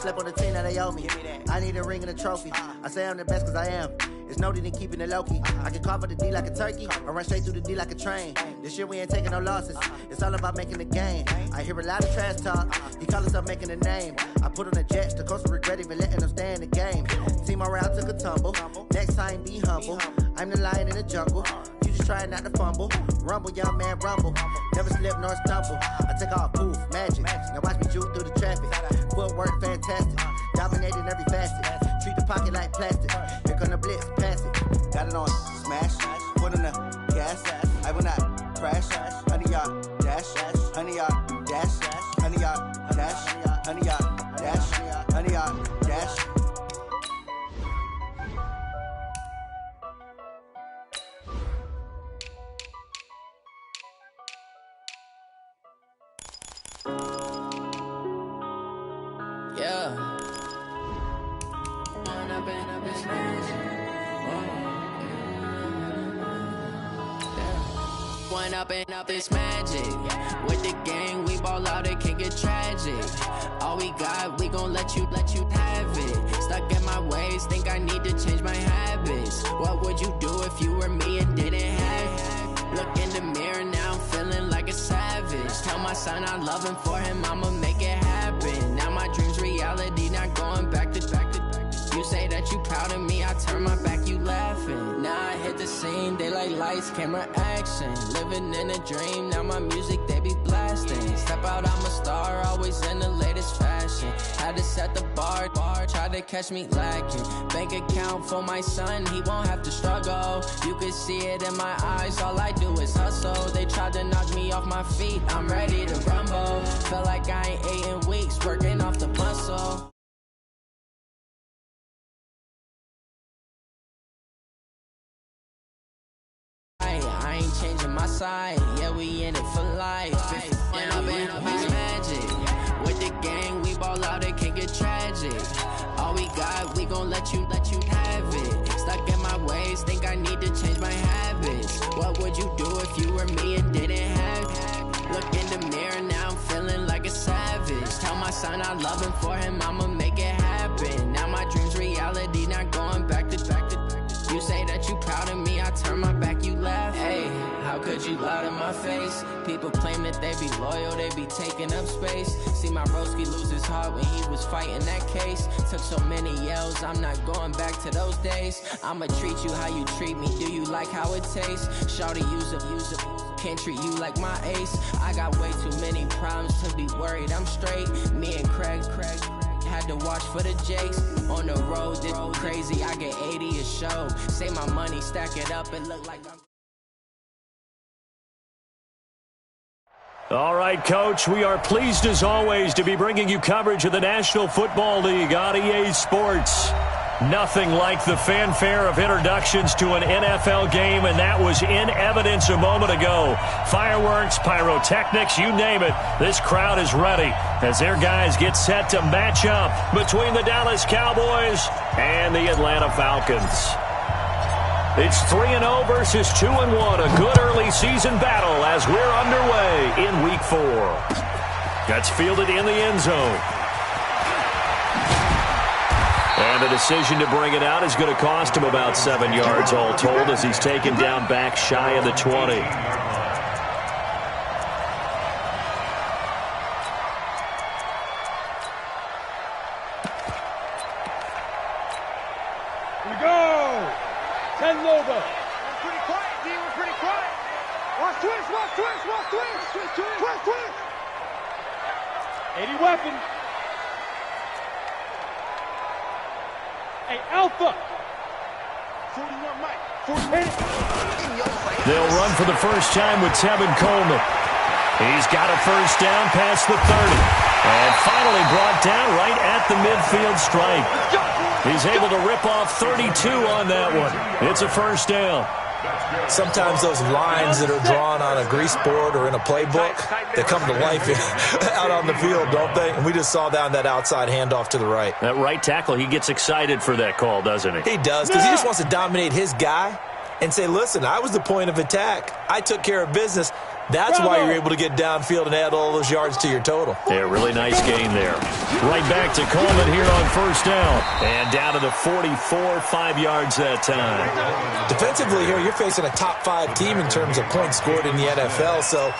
slept on the team that they owe me. I need a ring and a trophy. I say I'm the best cause I am. It's no need in keeping it low-key. I can carve up the D like a turkey or run straight through the D like a train. This year we ain't taking no losses. It's all about making the game. I hear a lot of trash talk. He call himself making a name. I put on the Jets. The coach will regret even letting them stay in the game. Team around took a tumble. Next time be humble. I'm the lion in the jungle. You just trying not to fumble. Rumble, young man, rumble. Never slip nor stumble. I take off, poof, magic. Now watch me juke through the traffic. Footwork fantastic. Dominating every facet. Treat the pocket like plastic. Here come the blitz, pass it. Got it on smash. Put on the gas. I will not crash. 100 yard dash. 100 yard dash. 100 yard dash. 100 yard dash. 100 yard dash. Up this magic. With the gang, we ball out, it can get tragic. All we got, we gon' let you have it. Stuck in my ways, think I need to change my habits. What would you do if you were me and didn't have it? Look in the mirror, now I'm feeling like a savage. Tell my son I love him, for him I'ma make it happen. Now my dream's reality, not going back to. You say that you proud of me, I turn my back, you laughing. Now I hit the scene, daylight lights, camera action. Living in a dream, now my music, they be blasting. Step out, I'm a star, always in the latest fashion. Had to set the bar, try to catch me lacking. Bank account for my son, he won't have to struggle. You can see it in my eyes, all I do is hustle. They tried to knock me off my feet, I'm ready to rumble. Felt like I ain't ate in weeks, working off the muscle. I ain't changing my side, yeah, we in it for life. When I've been up is magic. With the gang, we ball out, it can get tragic. All we got, we gon' let you have it. Stuck in my ways, think I need to change my habits. What would you do if you were me and didn't have it? Look in the mirror, now I'm feeling like a savage. Tell my son I love him, for him I'ma make it happen. Now my dream's reality, not going back to. You say that you proud of me, I turn my back, you laugh. Hey, how could you lie to my face? People claim that they be loyal, they be taking up space. See my broski lose his heart when he was fighting that case. Took so many yells, I'm not going back to those days. I'ma treat you how you treat me, do you like how it tastes? Shawty, use up, can't treat you like my ace. I got way too many problems to be worried, I'm straight. Me and Craig had to watch for the Jakes. On the road, this crazy, I get 80 a show. Say my money, stack it up, and look like I'm... All right, Coach, we are pleased as always to be bringing you coverage of the National Football League on EA Sports. Nothing like the fanfare of introductions to an NFL game, and that was in evidence a moment ago. Fireworks, pyrotechnics, you name it. This crowd is ready as their guys get set to match up between the Dallas Cowboys and the Atlanta Falcons. It's 3-0 versus 2-1, a good early season battle as we're underway in Week 4. Gets fielded in the end zone. And the decision to bring it out is going to cost him about 7 yards all told as he's taken down back shy of the 20. Here we go! 10 over. We're pretty quiet, D. We're pretty quiet. Watch twist, watch twist, watch twist. Twist. 80 weapon. Hey, Alpha! 41 Mike. 48. They'll run for the first time with Tevin Coleman. He's got a first down past the 30. And finally brought down right at the midfield stripe. He's able to rip off 32 on that one. It's a first down. Sometimes those lines that are drawn on a grease board or in a playbook, they come to life out on the field, don't they? And we just saw down that outside handoff to the right. That right tackle, he gets excited for that call, doesn't he? He does, because he just wants to dominate his guy and say, listen, I was the point of attack. I took care of business. That's why you're able to get downfield and add all those yards to your total. Yeah, really nice gain there. Right back to Coleman here on first down. And down to the 44, 5 yards that time. Defensively here, you're facing a top 5 team in terms of points scored in the NFL. So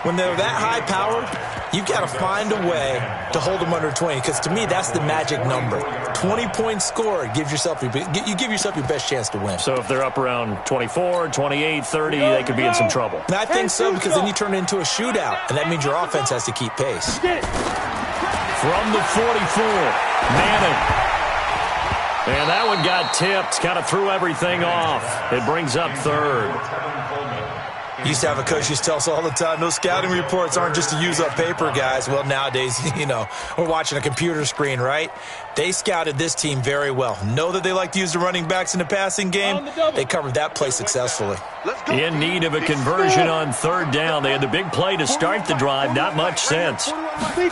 when they're that high-powered, you've got to find a way to hold them under 20. Because to me, that's the magic number. 20 points scored gives yourself you give yourself your best chance to win. So if they're up around 24, 28, 30, they could be in some trouble. And I think so, because then you turn it into a shootout, and that means your offense has to keep pace. From the 44, Manning. And that one got tipped, kind of threw everything off. It brings up third. Used to have a coach used to tell us all the time, those scouting reports aren't just to use up paper, guys. Well, nowadays, we're watching a computer screen, right? They scouted this team very well. Know that they like to use the running backs in the passing game. They covered that play successfully. In need of a conversion on third down. They had the big play to start the drive. Not much sense. Working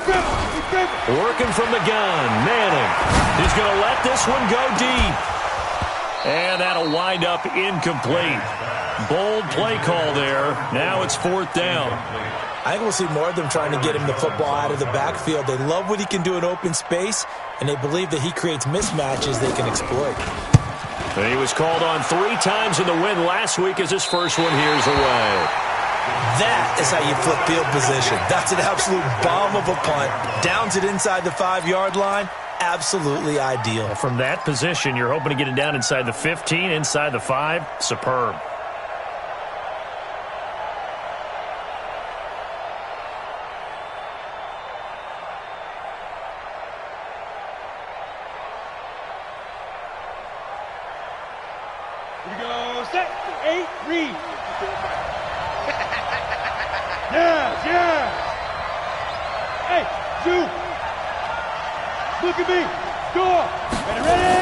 from the gun. Manning. He's going to let this one go deep. And that'll wind up incomplete. Bold play call there. Now it's fourth down. I think we'll see more of them trying to get him the football out of the backfield. They love what he can do in open space, and they believe that he creates mismatches they can exploit. And he was called on 3 times in the win last week as his first one here's away. That is how you flip field position. That's an absolute bomb of a punt. Downs it inside the 5-yard line. Absolutely ideal. From that position, you're hoping to get it down inside the 15, inside the 5. Superb. Set, 8, read. Yeah. Hey, shoot. Look at me. Score. Ready?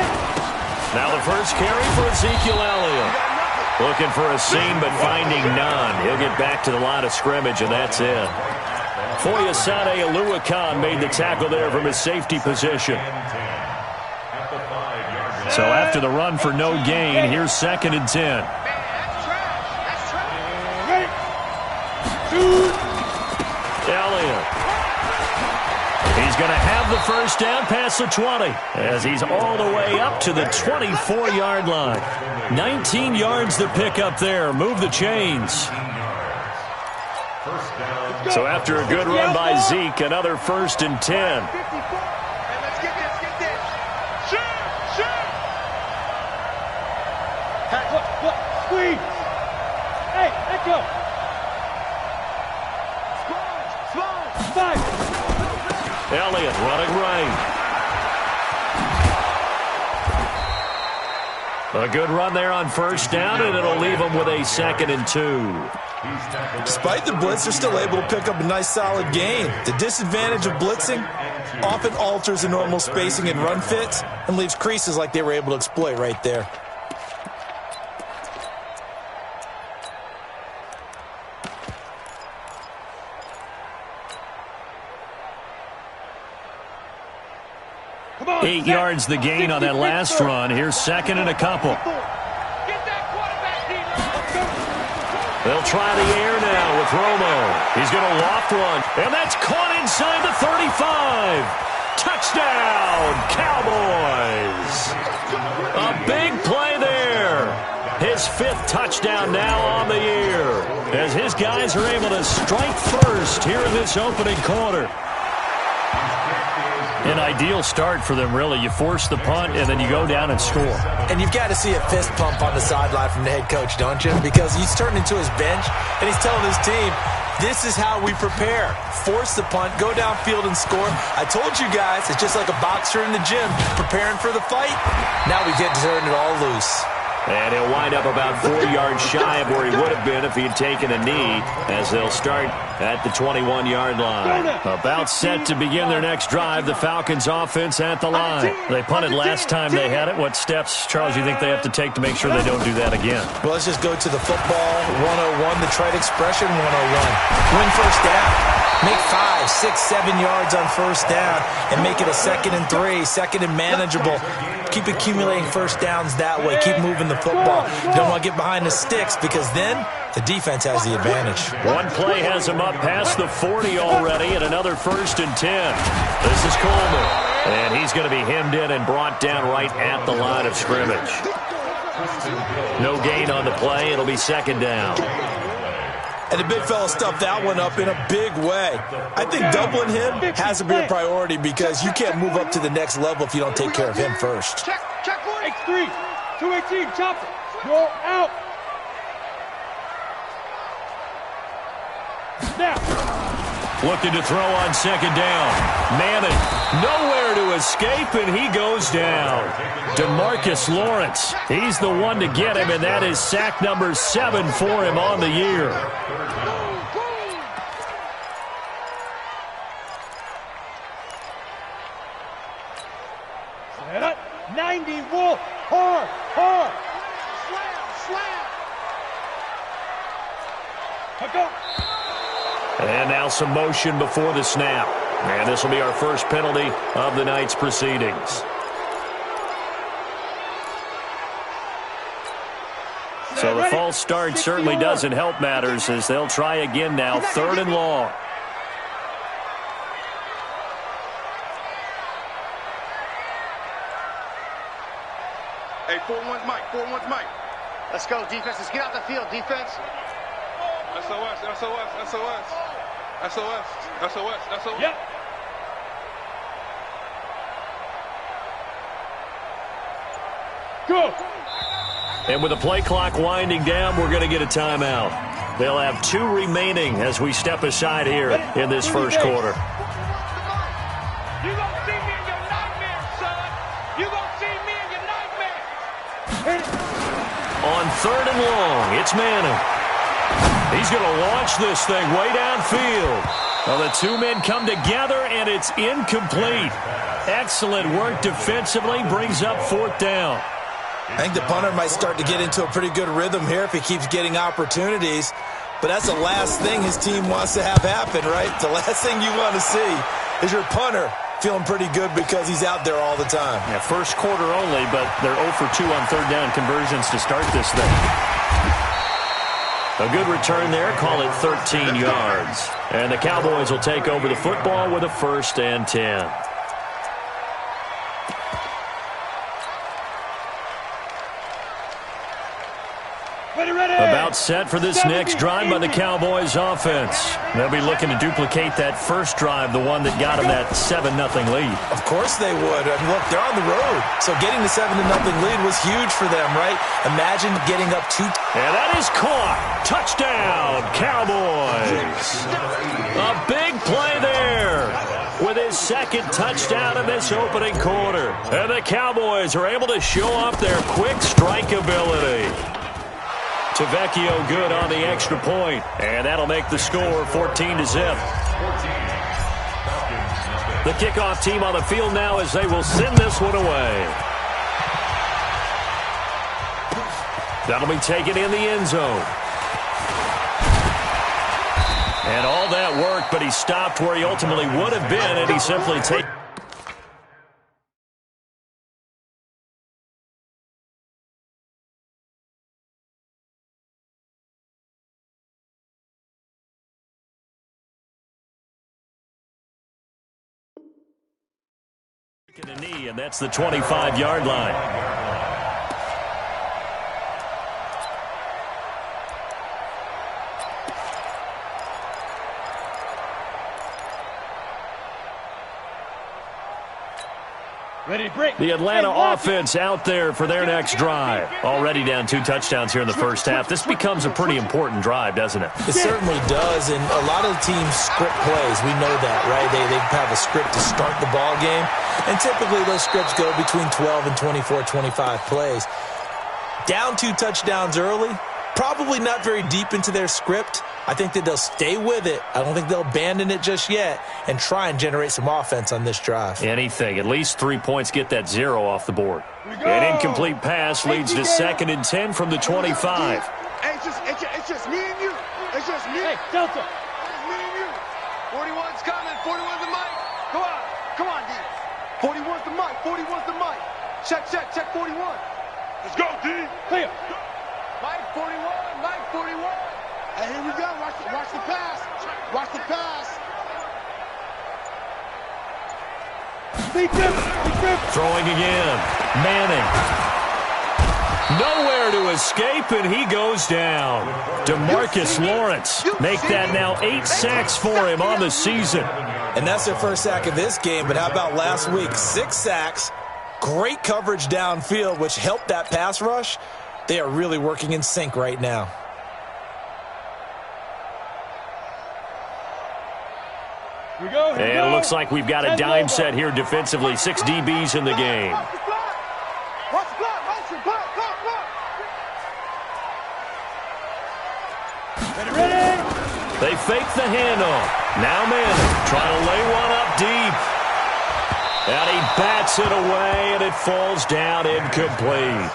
Now the first carry for Ezekiel Elliott. Looking for a seam, but finding none. He'll get back to the line of scrimmage, and that's it. Foyesade Oluwakan made the tackle there from his safety position. So after the run for no gain, here's 2nd and 10. Elliott. He's going to have the first down past the 20 as he's all the way up to the 24-yard line. 19 yards to pick up there. Move the chains. So after a good run by Zeke, another 1st and 10. Squeeze. Hey, let go. Slide. Elliott running right. A good run there on first down, and it'll leave them with a 2nd and 2. Despite the blitz, they're still able to pick up a nice, solid gain. The disadvantage of blitzing often alters the normal spacing and run fits and leaves creases like they were able to exploit right there. Come on, 8 yards the gain on that last run. Here's 2nd and a couple. They'll try the air now with Romo. He's going to loft one, and that's caught inside the 35. Touchdown, Cowboys. A big play there. His 5th touchdown now on the year as his guys are able to strike first here in this opening quarter. An ideal start for them, really. You force the punt, and then you go down and score. And you've got to see a fist pump on the sideline from the head coach, don't you? Because he's turned into his bench, and he's telling his team, this is how we prepare. Force the punt, go downfield and score. I told you guys, it's just like a boxer in the gym preparing for the fight. Now we get to turn it all loose. And he'll wind up about 4 yards shy of where he would have been if he had taken a knee, as they'll start at the 21-yard line. About set to begin their next drive, the Falcons offense at the line. They punted last time they had it. What steps, Charles, you think they have to take to make sure they don't do that again? Well, let's just go to the football 101, the trite expression 101. Win first down. Make 5, 6, 7 yards on first down and make it a 2nd and 3, 2nd and manageable. Keep accumulating first downs that way. Keep moving the football. You don't want to get behind the sticks because then the defense has the advantage. One play has him up past the 40 already and another 1st and 10. This is Coleman. And he's going to be hemmed in and brought down right at the line of scrimmage. No gain on the play. It'll be 2nd down. And the big fella stuffed that one up in a big way. I think doubling him has to be a priority because you can't move up to the next level if you don't take care of him first. Check one. X3, 218, chopper. You're out. Snap. Looking to throw on 2nd down. Manning, nowhere to escape, and he goes down. DeMarcus Lawrence, he's the one to get him, and that is sack number 7 for him on the year. Set up. 90 Wolf. Hard. Slam. Go. And now some motion before the snap. And this will be our first penalty of the night's proceedings. So the false start certainly doesn't help matters as they'll try again now. 3rd and long. Hey, 4-1's Mike. 4-1's Mike. Let's go, defense. Let's get out the field, defense. SOS. Yep. Go. And with the play clock winding down, we're going to get a timeout. They'll have 2 remaining as we step aside here in this first quarter. You gonna see me in your nightmares, son. You gonna see me in your nightmares. On 3rd and long, it's Manning. He's going to launch this thing way downfield. Well, the 2 men come together, and it's incomplete. Excellent work defensively, brings up 4th down. I think the punter might start to get into a pretty good rhythm here if he keeps getting opportunities. But that's the last thing his team wants to have happen, right? The last thing you want to see is your punter feeling pretty good because he's out there all the time. Yeah, first quarter only, but they're 0 for 2 on 3rd down conversions to start this thing. A good return there, call it 13 yards. And the Cowboys will take over the football with a 1st and 10. About set for this next drive by the Cowboys offense. They'll be looking to duplicate that first drive, the one that got them that 7-0 lead. Of course they would. I mean, look, they're on the road. So getting the 7-0 lead was huge for them, right? Imagine getting up 2. And that is caught. Touchdown, Cowboys. A big play there with his 2nd touchdown in this opening quarter. And the Cowboys are able to show off their quick strike ability. Tavecchio good on the extra point, and that'll make the score 14-0. The kickoff team on the field now as they will send this one away. That'll be taken in the end zone. And all that work, but he stopped where he ultimately would have been, and he simply takes. A knee, and that's the 25-yard line. Ready to break. The Atlanta offense out there for their next drive. Already down 2 touchdowns here in the first half. This becomes a pretty important drive, doesn't it? It certainly does, and a lot of the teams script plays. We know that, right? They have a script to start the ball game, and typically those scripts go between 12 and 24, 25 plays. Down 2 touchdowns early, probably not very deep into their script. I think that they'll stay with it. I don't think they'll abandon it just yet and try and generate some offense on this drive. Anything. At least 3 points get that 0 off the board. An incomplete pass leads to 2nd and 10 from the 25. Hey, it's just me and you. It's just me. Hey, Delta. It's me and you. 41. 41's the mic. Check 41. Let's go, D. Clear. Mike 41, Mike 41. And here we go. Watch the pass. Watch the pass. Throwing again. Manning. Nowhere to escape, and he goes down. DeMarcus Lawrence make that now 8 sacks for him on the season. And that's their first sack of this game, but how about last week? 6 sacks, great coverage downfield, which helped that pass rush. They are really working in sync right now. And it looks like we've got a dime set here defensively. 6 DBs in the game. They fake the handoff. Now Manning trying to lay one up deep. And he bats it away, and it falls down incomplete.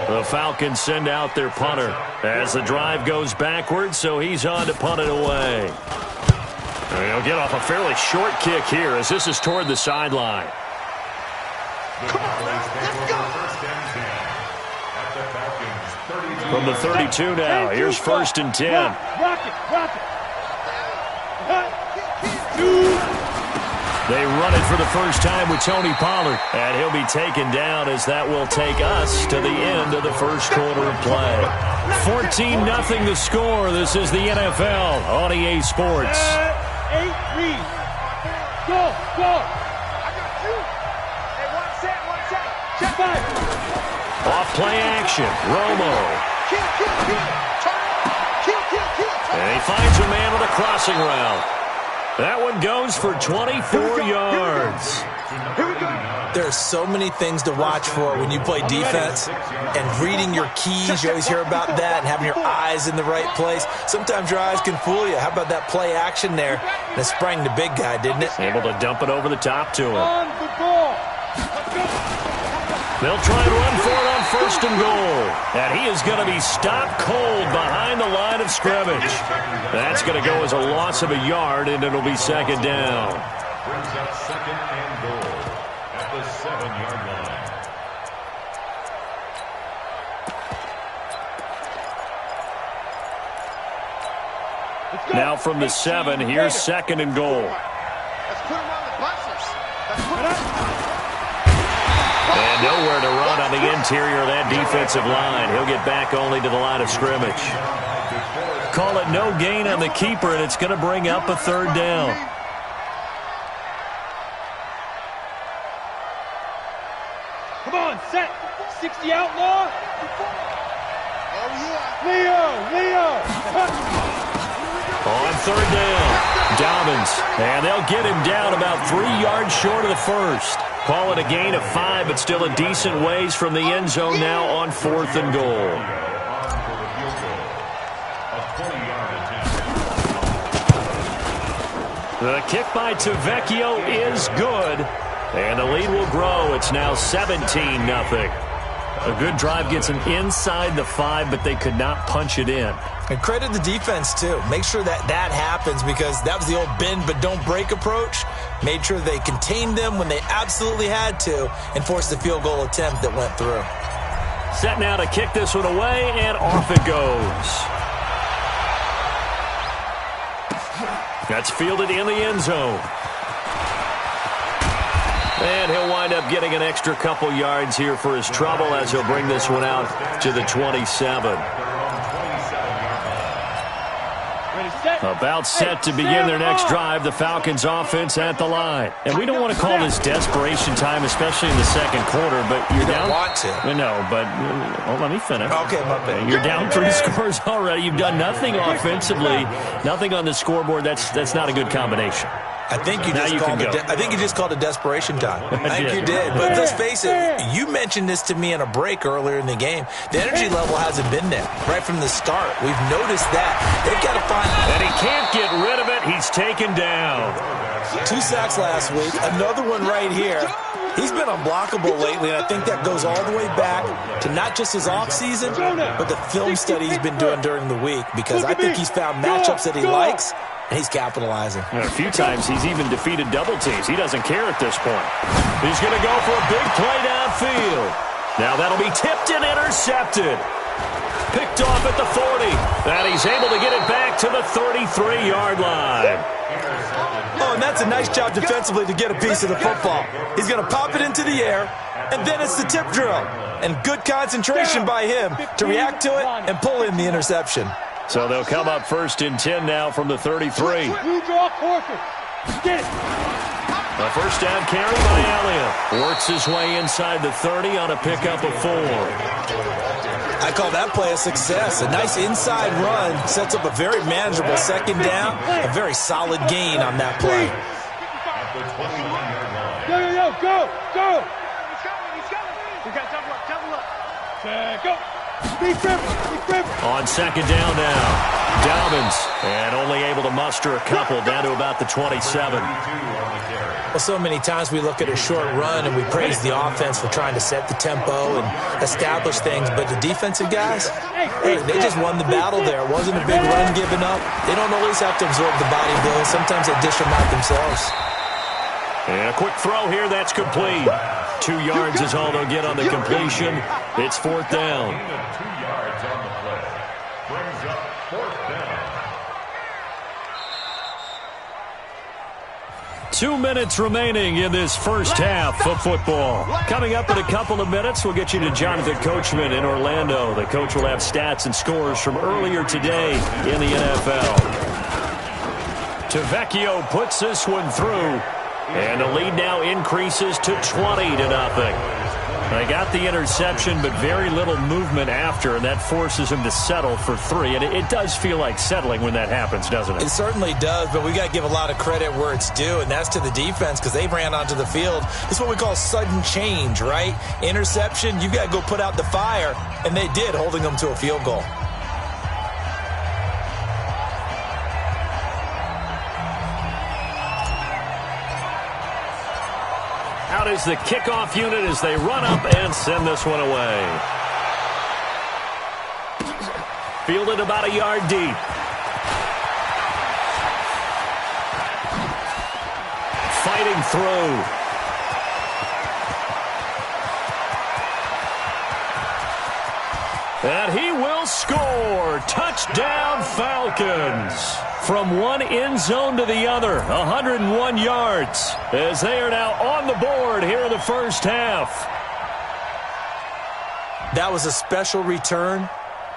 The Falcons send out their punter as the drive goes backwards, so he's on to punt it away. And he'll get off a fairly short kick here as this is toward the sideline. From the 32 now, here's 1st and 10. They run it for the first time with Tony Pollard, and he'll be taken down as that will take us to the end of the first quarter of play. 14-0 the score. This is the NFL on EA Sports. 8 read. Go. I got you. Hey, one set. Check 5. Off play action. Romo. And he finds a man with a crossing route. That one goes for 24 yards. There are so many things to watch for when you play defense, and reading your keys, you always hear about that, and having your eyes in the right place. Sometimes your eyes can fool you. How about that play action there? And it sprang the big guy, didn't it? Able to dump it over the top to him. They'll try and run for it on 1st and goal. And he is going to be stopped cold behind the line of scrimmage. That's going to go as a loss of a yard, and it'll be 2nd down. Brings up 2nd and goal at the 7-yard line. Now from the 7, here's 2nd and goal. Let's put him on the buses. Let's put him And nowhere to run on the interior of that defensive line. He'll get back only to the line of scrimmage. Call it no gain on the keeper, and it's going to bring up a 3rd down. Come on, set. 60 outlaw. Leo. On 3rd down, Dobbins. And they'll get him down about 3 yards short of the first. Call it a gain of 5, but still a decent ways from the end zone now on 4th and goal. The kick by Tavecchio is good, and the lead will grow. It's now 17-0. A good drive gets them inside the 5, but they could not punch it in. And credit the defense, too. Make sure that happens, because that was the old bend but don't break approach. Made sure they contained them when they absolutely had to and forced the field goal attempt that went through. Set now to kick this one away, and off it goes. That's fielded in the end zone. And he'll wind up getting an extra couple yards here for his trouble as he'll bring this one out to the 27. About set to begin their next drive, the Falcons offense at the line. And we don't want to call this desperation time, especially in the 2nd quarter, but you're down. You don't want to. No, but let me finish. Okay, my bad. You're down 3 scores already. You've done nothing offensively, nothing on the scoreboard. That's not a good combination. I think you just called it desperation time. I think you did. But let's face it, you mentioned this to me in a break earlier in the game. The energy level hasn't been there right from the start. We've noticed that. They've got to find... And he can't get rid of it. He's taken down. 2 sacks last week. Another one right here. He's been unblockable lately, and I think that goes all the way back to not just his offseason, but the film study he's been doing during the week, because I think he's found matchups that he likes, and he's capitalizing. And a few times he's even defeated double teams. He doesn't care at this point. He's going to go for a big play downfield. Now that'll be tipped and intercepted. Picked off at the 40. And he's able to get it back to the 33-yard line. Oh, and that's a nice job defensively to get a piece of the football. He's going to pop it into the air, and then it's the tip drill. And good concentration by him to react to it and pull in the interception. So they'll come up 1st and 10 now from the 33. Get it. A first down carry by Elliott. Works his way inside the 30 on a pickup of 4. I call that play a success. A nice inside run sets up a very manageable second down. A very solid gain on that play. Go. We got double up. Go. Be careful. On second down now. Dobbins, and only able to muster a couple down to about the 27. Well, so many times we look at a short run and we praise the offense for trying to set the tempo and establish things, but the defensive guys, hey, they just won the battle there. It wasn't a big run given up. They don't always have to absorb the body blows. Sometimes they dish them out themselves. And a quick throw here, that's complete. 2 yards is all they'll get on the completion. It's 4th down. 2 yards on the play. Brings up 4th down. 2 minutes remaining in this first half of football. Coming up in a couple of minutes, we'll get you to Jonathan Coachman in Orlando. The coach will have stats and scores from earlier today in the NFL. Tavecchio puts this one through. And the lead now increases to 20-0. They got the interception, but very little movement after, and that forces him to settle for 3. And it does feel like settling when that happens, doesn't it? It certainly does, but we got to give a lot of credit where it's due, and that's to the defense because they ran onto the field. It's what we call sudden change, right? Interception, you got to go put out the fire, and they did, holding them to a field goal. Out is the kickoff unit as they run up and send this one away. Fielded about a yard deep. Fighting through. And he will score. Touchdown, Falcons. From one end zone to the other, 101 yards, as they are now on the board here in the first half. That was a special return,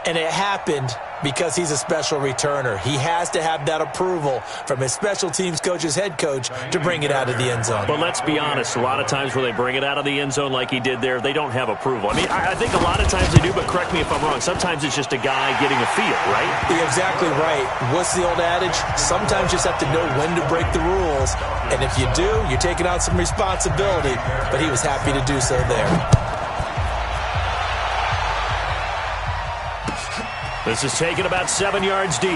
and it happened because he's a special returner. He has to have that approval from his special teams coach's head coach to bring it out of the end zone. But let's be honest, a lot of times where they bring it out of the end zone like he did there, they don't have approval. I mean, I think a lot of times they do, but correct me if I'm wrong. Sometimes it's just a guy getting a feel, right? You're exactly right. What's the old adage? Sometimes you just have to know when to break the rules. And if you do, you're taking on some responsibility. But he was happy to do so there. This is taken about 7 yards deep.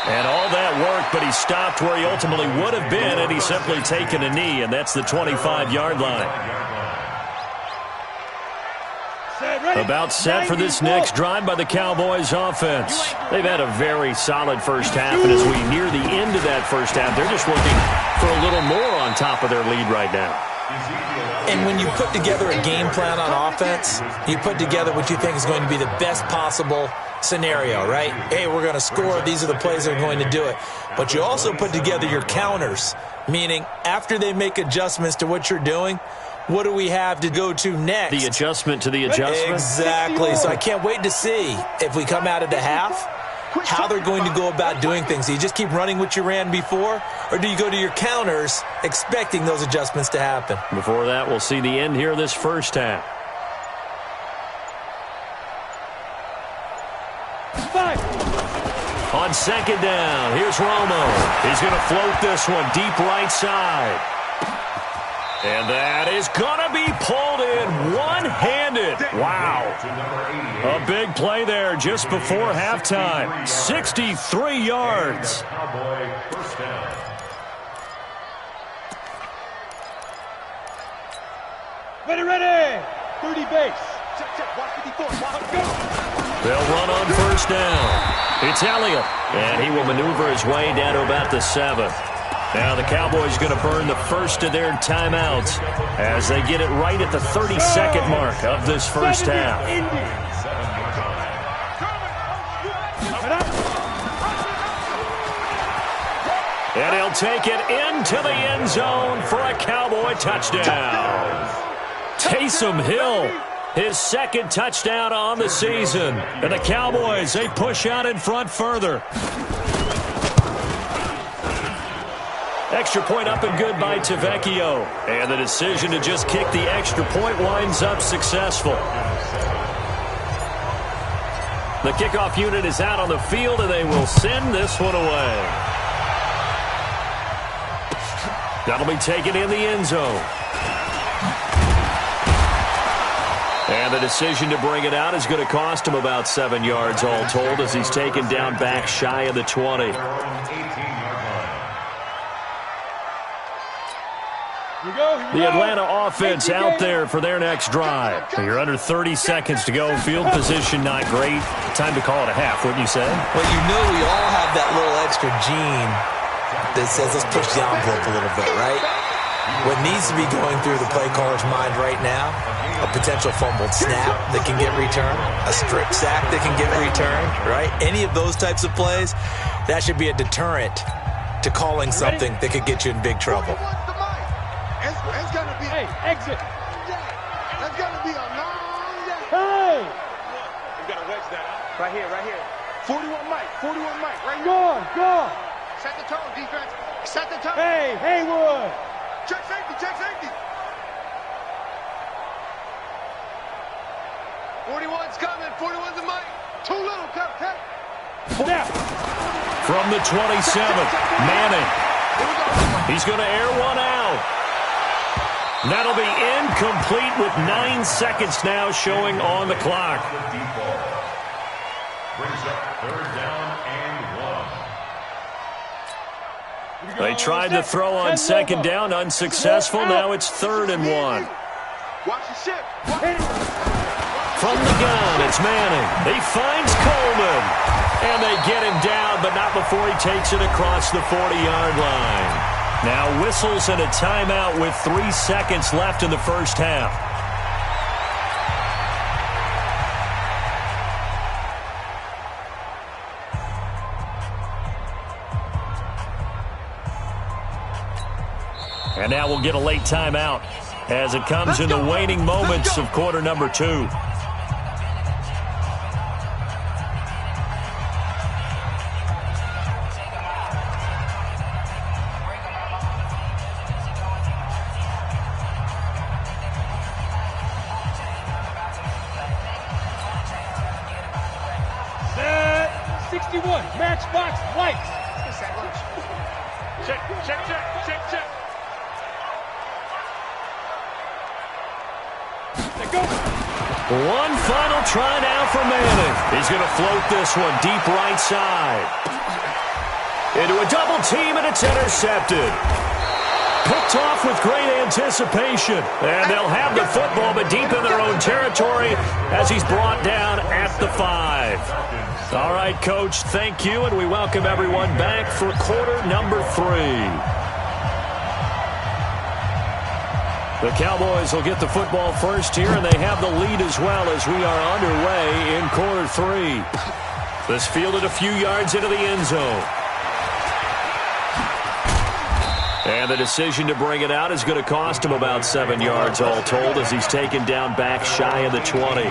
And all that work, but he stopped where he ultimately would have been, and he's simply taken a knee, and that's the 25-yard line. About set for this next drive by the Cowboys offense. They've had a very solid first half, and as we near the end of that first half, they're just looking for a little more on top of their lead right now. And when you put together a game plan on offense, you put together what you think is going to be the best possible scenario, right? Hey, we're going to score. These are the plays that are going to do it. But you also put together your counters, meaning after they make adjustments to what you're doing, what do we have to go to next? The adjustment to the adjustment? Exactly. So I can't wait to see if we come out of the half, how they're going to go about doing things. Do you just keep running what you ran before, or do you go to your counters expecting those adjustments to happen? Before that, we'll see the end here of this first half. On second down, here's Romo. He's going to float this one deep right side. And that is going to be pulled in one-handed. Wow. A big play there just before halftime. 63 yards. Ready. 30 base. They'll run on first down. It's Elliott, and he will maneuver his way down to about the 7. Now the Cowboys going to burn the first of their timeouts as they get it right at the 32nd mark of this first half. And he'll take it into the end zone for a Cowboy touchdown. Taysom Hill, his second touchdown on the season. And the Cowboys, they push out in front further. Extra point up and good by Tavecchio. And the decision to just kick the extra point winds up successful. The kickoff unit is out on the field, and they will send this one away. That'll be taken in the end zone. And the decision to bring it out is going to cost him about 7 yards all told as he's taken down back shy of the 20. The Atlanta offense out there for their next drive. You're under 30 seconds to go. Field position not great. Time to call it a half, wouldn't you say? Well, you know we all have that little extra gene that says let's push the envelope a little bit, right? What needs to be going through the play caller's mind right now, a potential fumbled snap that can get returned, a strip sack that can get returned, right? Any of those types of plays, that should be a deterrent to calling something that could get you in big trouble. It's gonna be exit. That's gonna be a long day. Hey! You gotta wedge that out. Right here. 41 Mike, right here. Go. Set the tone, defense. Set the tone. Hey, Haywood. Check safety. 41's coming. 41's a Mike. Too little, cut. From the 27, Manning. He's going to air one out. That'll be incomplete with 9 seconds now showing on the clock. Brings up third down and 1. They tried to throw on second down, unsuccessful. Now it's 3rd and 1. Watch the ship. From the gun, it's Manning. He finds Coleman. And they get him down, but not before he takes it across the 40-yard line. Now whistles and a timeout with 3 seconds left in the first half. And now we'll get a late timeout as it comes in the waning moments of quarter number 2. Matchbox lights. Check. Go. One final try now for Manning. He's going to float this one deep right side. Into a double team, and it's intercepted. Picked off with great anticipation. And they'll have the football, but deep in their own territory as he's brought down at the 5. All right, Coach, thank you, and we welcome everyone back for quarter number 3. The Cowboys will get the football first here, and they have the lead as well as we are underway in quarter 3. This fielded a few yards into the end zone. And the decision to bring it out is going to cost him about 7 yards all told as he's taken down back shy of the 20.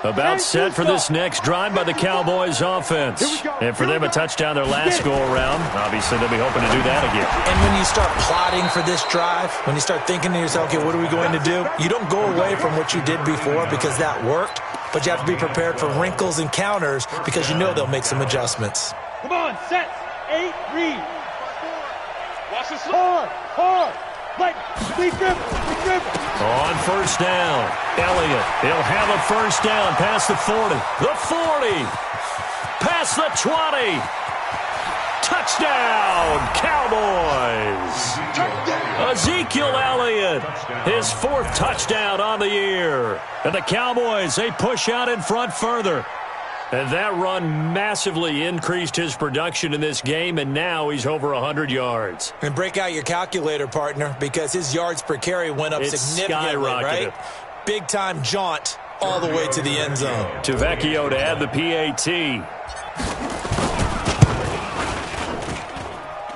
About set for this next drive by the Cowboys offense. And for them, a touchdown their last go-around. Obviously, they'll be hoping to do that again. And when you start plotting for this drive, when you start thinking to yourself, okay, what are we going to do? You don't go away from what you did before because that worked, but you have to be prepared for wrinkles and counters because you know they'll make some adjustments. Come on, set, 8, read. Watch the slow. Hard. Like, we grip. On first down, Elliott. He'll have a first down past the 40. The 40. Past the 20. Touchdown, Cowboys! Ezekiel Elliott, his 4th touchdown on the year. And the Cowboys, they push out in front further. And that run massively increased his production in this game, and now he's over 100 yards. And break out your calculator, partner, because his yards per carry went up significantly, right? Big-time jaunt all the way to the end zone. Tavecchio to add the PAT.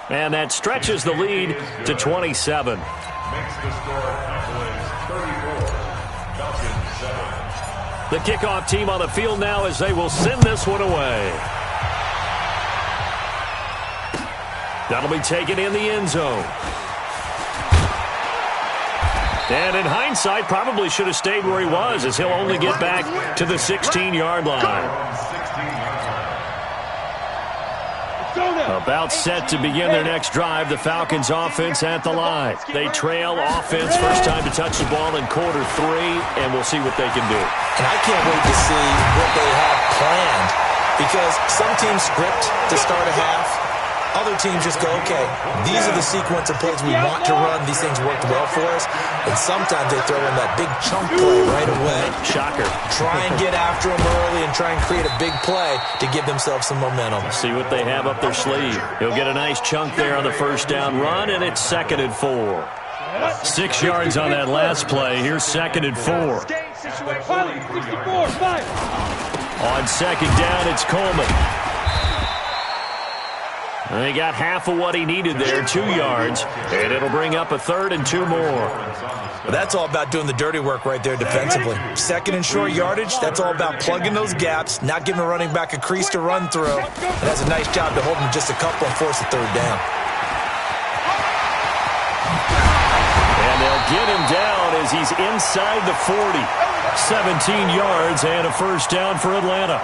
And that stretches the lead to 27. Makes the score Cowboys 34, Falcons 7. The kickoff team on the field now as they will send this one away. That'll be taken in the end zone. And in hindsight, probably should have stayed where he was, as he'll only get back to the 16-yard line. About set to begin their next drive, the Falcons offense at the line. They trail offense, first time to touch the ball in quarter 3, and we'll see what they can do. And I can't wait to see what they have planned, because some teams script to start a half. Other teams just go, okay, these are the sequence of plays we want to run. These things worked well for us. And sometimes they throw in that big chunk play right away. Shocker. Try and get after them early and try and create a big play to give themselves some momentum. See what they have up their sleeve. He'll get a nice chunk there on the first down run, and it's 2nd and 4. 6 yards on that last play. Here's 2nd and 4. On 2nd down, it's Coleman. And he got half of what he needed there, 2 yards, and it'll bring up a 3rd and 2 more. Well, that's all about doing the dirty work right there defensively. 2nd and short yardage, that's all about plugging those gaps, not giving a running back a crease to run through. And that's a nice job to hold him just a couple and force a 3rd down. And they'll get him down as he's inside the 40. 17 yards and a first down for Atlanta.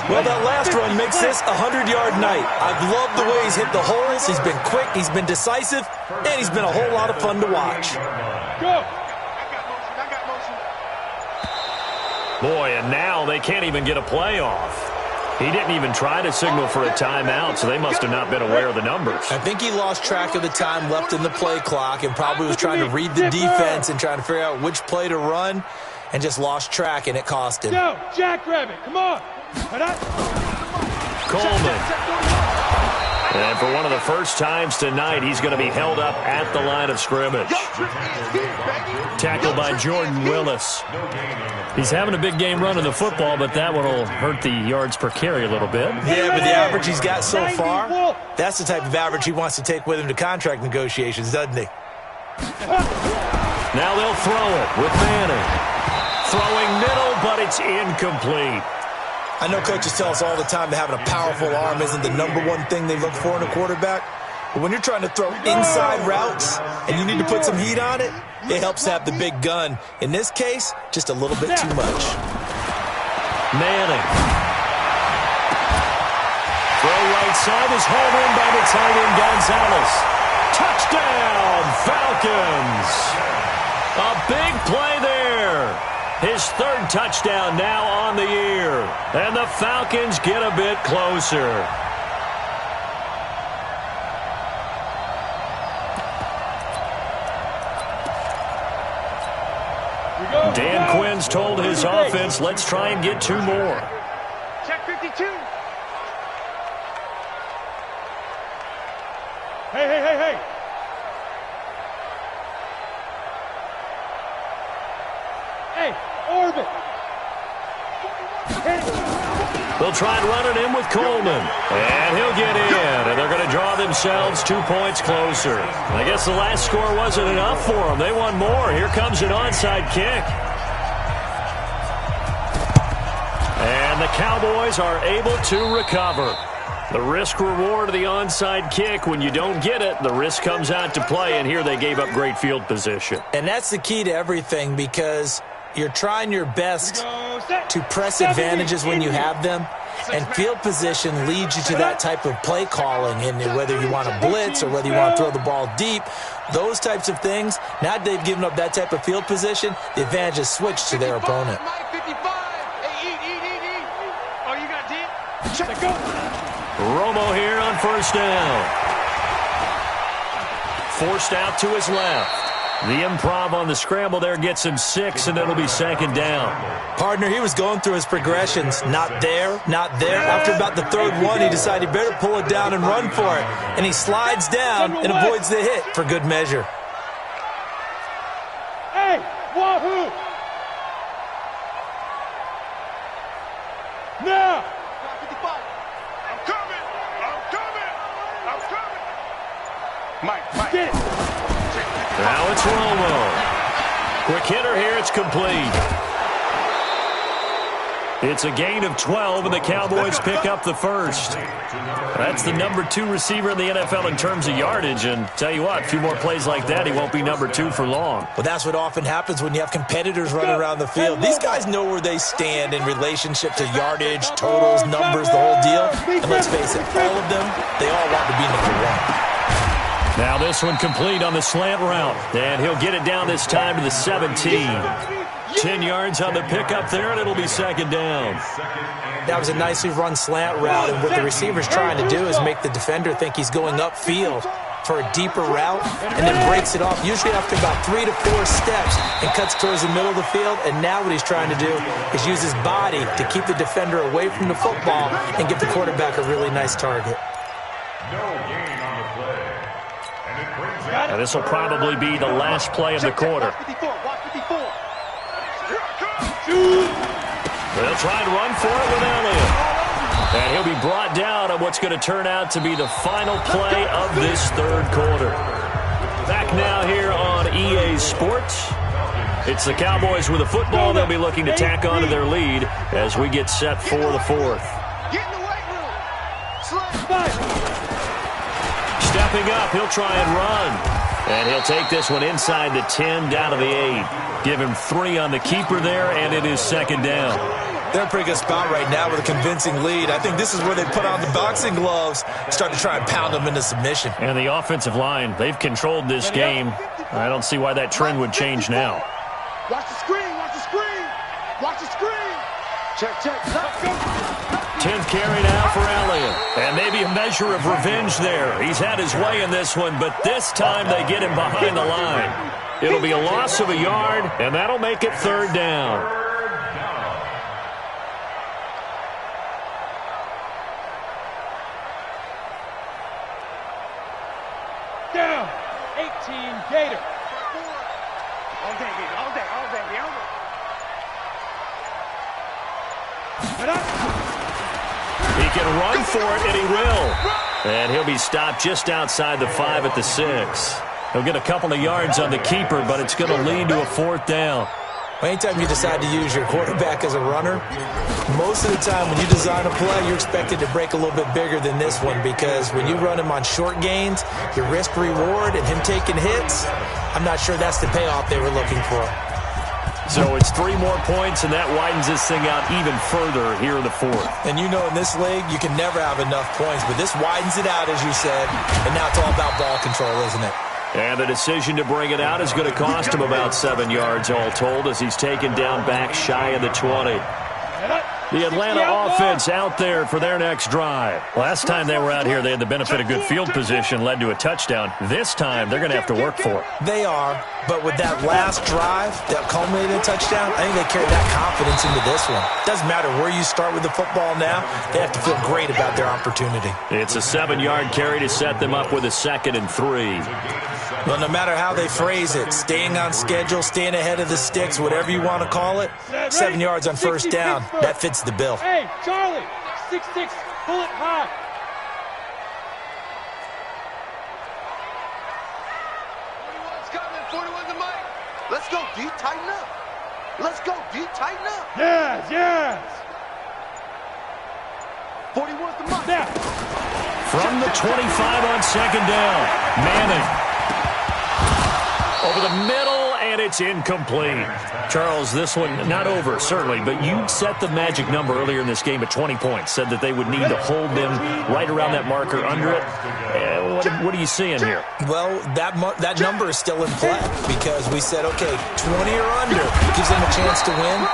Well, that last run makes this a 100-yard night. I've loved the way he's hit the holes. He's been quick, he's been decisive, and he's been a whole lot of fun to watch. Go! Boy, and now they can't even get a play off. He didn't even try to signal for a timeout, so they must have not been aware of the numbers. I think he lost track of the time left in the play clock and probably was trying to read the defense and trying to figure out which play to run and just lost track, and it cost him. Go, jackrabbit, come on! Coleman. And for one of the first times tonight, he's going to be held up at the line of scrimmage. Tackled by Jordan Willis. He's having a big game running the football, but that one will hurt the yards per carry a little bit. Yeah, but the average he's got so far, that's the type of average he wants to take with him to contract negotiations, doesn't he? Now they'll throw it with Manning. Throwing middle, but it's incomplete. I know coaches tell us all the time that having a powerful arm isn't the #1 thing they look for in a quarterback. But when you're trying to throw inside routes and you need to put some heat on it, it helps to have the big gun. In this case, just a little bit too much. Manning. Throw right side is hauled in by the tight end Gonzalez. Touchdown, Falcons. A big play there. His 3rd touchdown now on the year. And the Falcons get a bit closer. Dan Quinn's told his offense, let's try and get 2 more. Check 52. Hey. Hey, orbit. They'll try and run it in with Coleman. And he'll get in. And they're going to draw themselves 2 points closer. I guess the last score wasn't enough for them. They want more. Here comes an onside kick. And the Cowboys are able to recover. The risk-reward of the onside kick, when you don't get it, the risk comes out to play, and here they gave up great field position. And that's the key to everything, because you're trying your best to press advantages when you have them, and field position leads you to that type of play calling, and whether you want to blitz or whether you want to throw the ball deep, those types of things, now they've given up that type of field position, the advantage is switched to their opponent. Romo here on first down. Forced out to his left. The improv on the scramble there gets him 6, and it'll be second down. Partner, he was going through his progressions. Not there, not there. After about the third one, he decided he better pull it down and run for it. And he slides down and avoids the hit for good measure. Hey, wahoo! Now! I'm coming! I'm coming! I'm coming! Mike. Get it! Now it's Romo. Quick hitter here. It's complete. It's a gain of 12, and the Cowboys pick up the first. That's the number 2 receiver in the NFL in terms of yardage. And tell you what, a few more plays like that, he won't be number 2 for long. Well, that's what often happens when you have competitors running around the field. These guys know where they stand in relationship to yardage, totals, numbers, the whole deal. And let's face it, all of them, they all want to be number 1. Now this one complete on the slant route. And he'll get it down this time to the 17. 10 yards on the pickup there, and it'll be second down. That was a nicely run slant route, and what the receiver's trying to do is make the defender think he's going upfield for a deeper route, and then breaks it off, usually after about 3 to 4 steps, and cuts towards the middle of the field. And now what he's trying to do is use his body to keep the defender away from the football and give the quarterback a really nice target. No gain on the play. And it brings And this will probably be the last play of the quarter. They'll try and run for it with Elliott. And he'll be brought down on what's going to turn out to be the final play of this third quarter. Back now here on EA Sports. It's the Cowboys with the football. They'll be looking to tack on to their lead as we get set for the fourth. Get in the weight room. Stepping up, he'll try and run. And he'll take this one inside the 10, down to the 8. Give him 3 on the keeper there, and it is second down. They're in a pretty good spot right now with a convincing lead. I think this is where they put on the boxing gloves, start to try and pound them into submission. And the offensive line, they've controlled this game. I don't see why that trend would change now. Watch the screen, watch the screen. Watch the screen. Check. 10th carry now for Elliott. And maybe a measure of revenge there. He's had his way in this one, but this time they get him behind the line. It'll be a loss of a yard, and that'll make it third down. Down. 18 Gator. All day, baby. All day. He can run for it, and he will. And he'll be stopped just outside the 5 at the 6. He'll get a couple of yards on the keeper, but it's going to lead to a fourth down. Anytime you decide to use your quarterback as a runner, most of the time when you design a play, you're expected to break a little bit bigger than this one, because when you run him on short gains, your risk-reward and him taking hits, I'm not sure that's the payoff they were looking for. So it's 3 more points, and that widens this thing out even further here in the fourth. And you know in this league, you can never have enough points, but this widens it out, as you said, and now it's all about ball control, isn't it? And the decision to bring it out is going to cost him about 7 yards all told, as he's taken down back shy of the 20. The Atlanta offense out there for their next drive. Last time they were out here, they had the benefit of good field position, led to a touchdown. This time, they're going to have to work for it. They are, but with that last drive that culminated in a touchdown, I think they carried that confidence into this one. Doesn't matter where you start with the football now, they have to feel great about their opportunity. It's a 7-yard carry to set them up with a 2nd and 3. Well, no matter how they phrase it, staying on schedule, staying ahead of the sticks, whatever you want to call it, 7 yards on first down, that fits the bill. Hey, Charlie, 6-6, pull it high. Coming, 41 to Mike. Let's go, D, tighten up. Let's go, D, tighten up. Yes. 41 to Mike. Now. From the 25 on second down, Manning. Over the middle, and it's incomplete. Charles, this one not over, certainly, but you set the magic number earlier in this game at 20 points, said that they would need to hold them right around that marker under it. What are you seeing here? Well, that number is still in play, because we said, okay, 20 or under gives them a chance to win.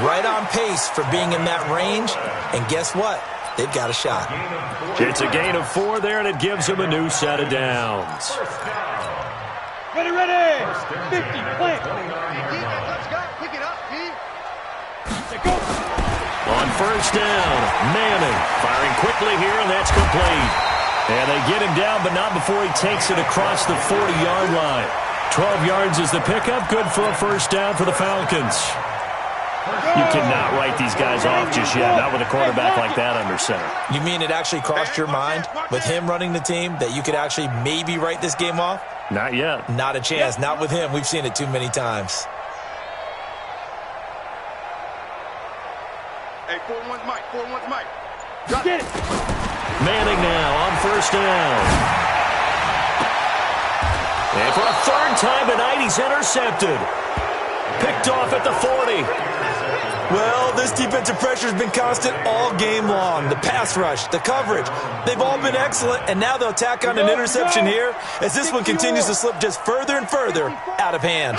Right on pace for being in that range, and guess what? they've got a shot. It's a gain of 4 there, and it gives them a new set of downs. Ready, ready. 50, plant. Let's go. Pick it up, D. Go. On first down, Manning firing quickly here, and that's complete. And they get him down, but not before he takes it across the 40-yard line. 12 yards is the pickup, good for a first down for the Falcons. You cannot write these guys off just yet, not with a quarterback like that under center. You mean it actually crossed your mind with him running the team that you could actually maybe write this game off? Not yet. Not a chance. Not with him. We've seen it too many times. Hey, 4-1's Mike. 4-1's Mike. Get it. Manning now on first down. And for a third time tonight, he's intercepted. Picked off at the 40. Well, this defensive pressure has been constant all game long. The pass rush, the coverage, they've all been excellent, and now they'll tack on an interception here as this one continues to slip just further and further out of hand.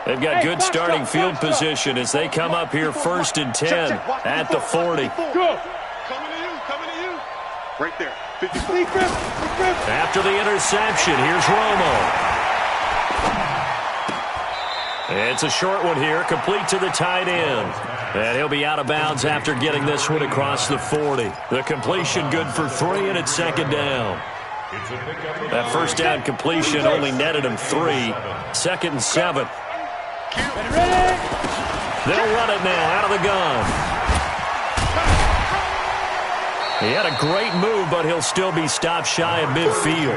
They've got good starting field position as they come up here first and 10 at the 40. Go. Coming to you. Right there. 54. After the interception, here's Romo. It's a short one here, complete to the tight end. And he'll be out of bounds after getting this one across the 40. The completion good for 3, and it's second down. That first down completion only netted him 3. Second and 7. They'll run it now out of the gun. He had a great move, but he'll still be stopped shy of midfield.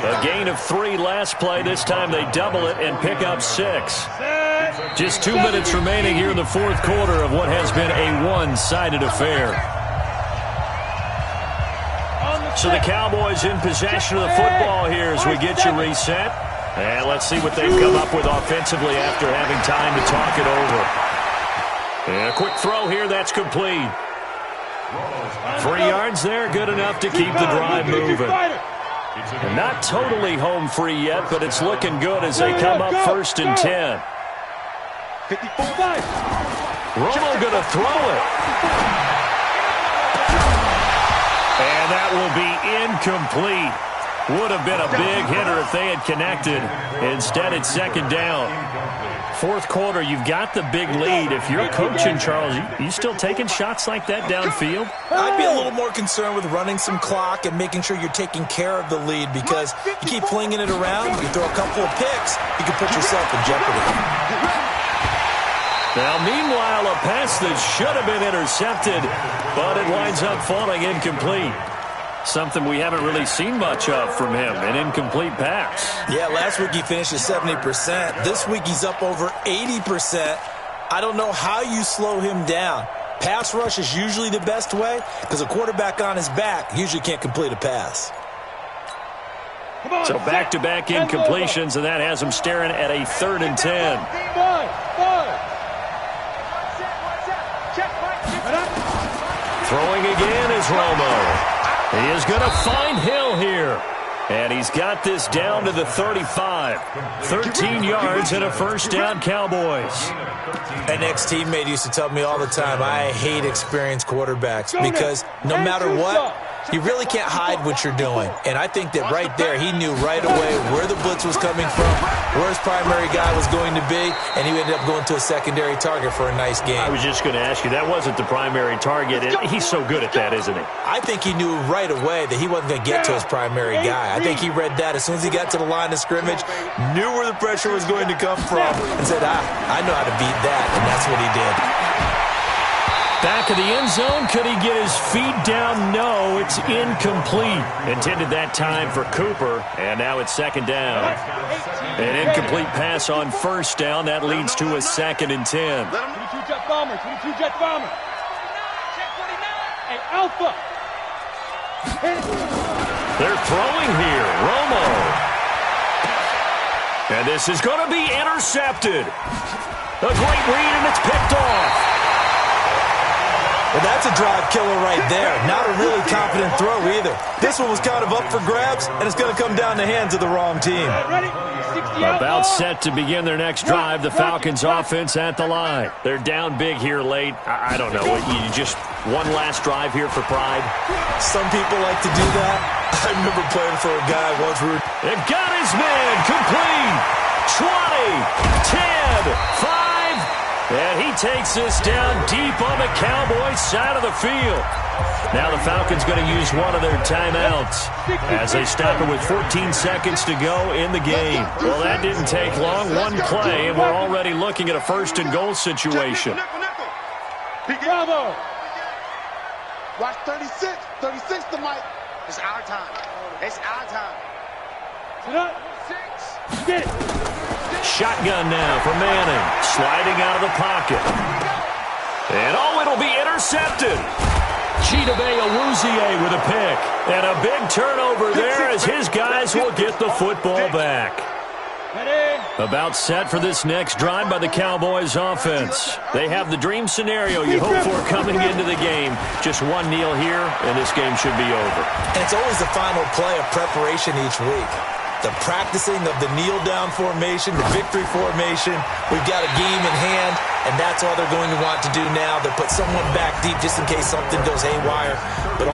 A gain of 3 last play. This time they double it and pick up 6. Just 2 minutes remaining here in the fourth quarter of what has been a one-sided affair. So the Cowboys in possession of the football here as we get you reset. And let's see what they've come up with offensively after having time to talk it over. And a quick throw here, that's complete. 3 yards there, good enough to keep the drive moving. And not totally home free yet, but it's looking good as they come up first and 10. 54. Romo going to throw it. And that will be incomplete. Would have been a big hitter if they had connected. Instead, it's second down. Fourth quarter, you've got the big lead. If you're coaching, Charles, you still taking shots like that downfield? I'd be a little more concerned with running some clock and making sure you're taking care of the lead, because you keep flinging it around, you throw a couple of picks, you can put yourself in jeopardy. Now, meanwhile, a pass that should have been intercepted, but it winds up falling incomplete. Something we haven't really seen much of from him, an incomplete pass. Yeah, last week he finished at 70%. This week he's up over 80%. I don't know how you slow him down. Pass rush is usually the best way, because a quarterback on his back usually can't complete a pass. So back-to-back incompletions, and that has him staring at a 3rd and 10. Throwing again is Romo. He is going to find Hill here. And he's got this down to the 35. 13 yards and a first down, Cowboys. An ex-teammate used to tell me all the time, I hate experienced quarterbacks, because no matter what, you really can't hide what you're doing. And I think that right there, he knew right away where the blitz was coming from, where his primary guy was going to be, and he ended up going to a secondary target for a nice game. I was just going to ask you, that wasn't the primary target. He's so good at that, isn't he? I think he knew right away that he wasn't going to get to his primary guy. I think he read that as soon as he got to the line of scrimmage, knew where the pressure was going to come from, and said, I know how to beat that, and that's what he did. Back of the end zone, could he get his feet down? No, it's incomplete. Intended that time for Cooper, and now it's second down. An incomplete pass on first down. That leads to a 2nd and 10. 22 jet bomber, 22 jet bomber. Hey, Alpha. They're throwing here. Romo. And this is going to be intercepted. A great read, and it's picked off. Well, that's a drive killer right there. Not a really confident throw either. This one was kind of up for grabs, and it's going to come down the hands of the wrong team. About set to begin their next drive. The Falcons offense at the line. They're down big here late. I don't know. You just One last drive here for Pride. Some people like to do that. I remember playing for a guy once. It got his man complete. 20, 10, 5. And he takes this down deep on the Cowboys side of the field. Now the Falcons going to use one of their timeouts as they stop it with 14 seconds to go in the game. Well, that didn't take long. One play, and we're already looking at a first and goal situation. Bravo. Watch 36. 36 to Mike. It's our time. It's our time. Sit up. Get it. Shotgun now for Manning. Sliding out of the pocket. And it'll be intercepted. Chidobe Awuzie with a pick. And a big turnover there as his guys will get the football back. About set for this next drive by the Cowboys offense. They have the dream scenario you hope for coming into the game. Just one kneel here, and this game should be over. And it's always the final play of preparation each week. The practicing of the kneel-down formation, the victory formation. We've got a game in hand, and that's all they're going to want to do now. They'll put someone back deep just in case something goes haywire. But